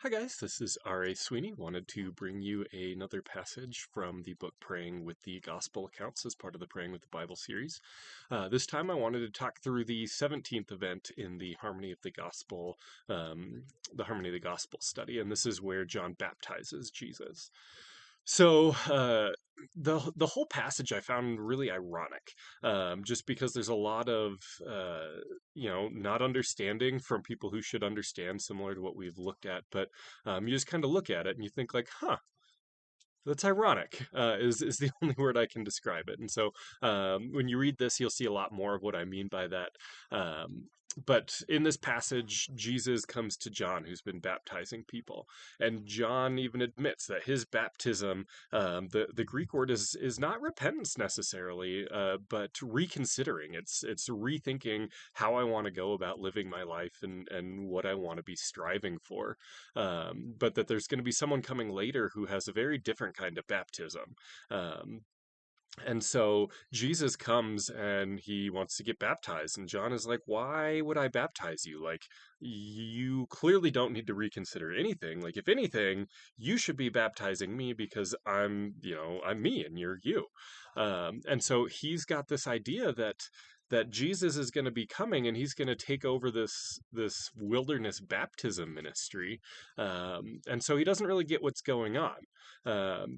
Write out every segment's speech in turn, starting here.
Hi guys, this is R.A. Sweeney. Wanted to bring you another passage from the book Praying with the Gospel Accounts as part of the Praying with the Bible series. This time I wanted to talk through the 17th event in the the Harmony of the Gospel study, and this is where John baptizes Jesus. So the whole passage I found really ironic, just because there's a lot of not understanding from people who should understand, similar to what we've looked at. But you just kind of look at it and you think like, huh. That's ironic, is the only word I can describe it. And so when you read this, you'll see a lot more of what I mean by that. But in this passage, Jesus comes to John, who's been baptizing people, and John even admits that his baptism, the Greek word is not repentance necessarily, but reconsidering. It's rethinking how I want to go about living my life and what I want to be striving for. But that there's going to be someone coming later who has a very different kind of baptism. Um, and so Jesus comes and he wants to get baptized. And John is like, why would I baptize you? Like, you clearly don't need to reconsider anything. Like, if anything, you should be baptizing me because I'm me and you're you. And so he's got this idea that Jesus is going to be coming and he's going to take over this wilderness baptism ministry. And so he doesn't really get what's going on.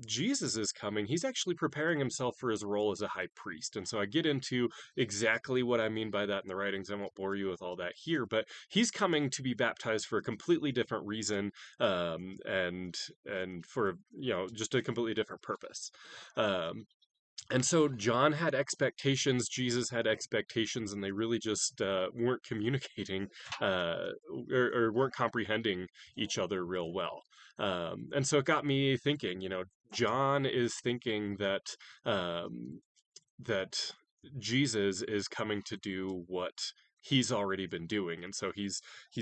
Jesus is coming. He's actually preparing himself for his role as a high priest. And so I get into exactly what I mean by that in the writings. I won't bore you with all that here, but he's coming to be baptized for a completely different reason, and for just a completely different purpose. Um, and so John had expectations, Jesus had expectations, and they really just weren't communicating, or weren't comprehending each other real well. And so it got me thinking, John is thinking that Jesus is coming to do what he's already been doing, and so he's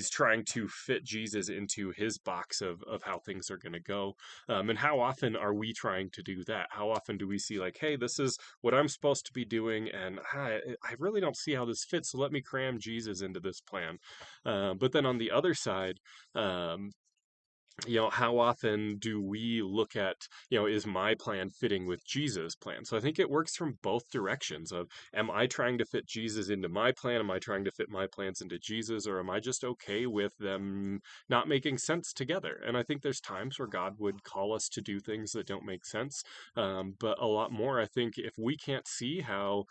trying to fit Jesus into his box of how things are going to go. And how often are we trying to do that? How often do we see like, hey, this is what I'm supposed to be doing, and I really don't see how this fits, so let me cram Jesus into this plan. But then on the other side, um, how often do we look at, is my plan fitting with Jesus' plan? So I think it works from both directions of, am I trying to fit Jesus into my plan? Am I trying to fit my plans into Jesus? Or am I just okay with them not making sense together? And I think there's times where God would call us to do things that don't make sense. But a lot more, I think, if we can't see how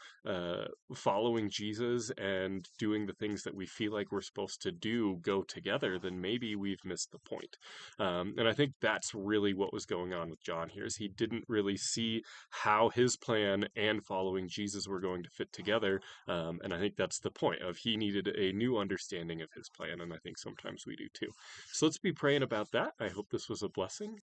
following Jesus and doing the things that we feel like we're supposed to do go together, then maybe we've missed the point. And I think that's really what was going on with John here, is he didn't really see how his plan and following Jesus were going to fit together. And I think that's the point of, he needed a new understanding of his plan, and I think sometimes we do too. So let's be praying about that. I hope this was a blessing.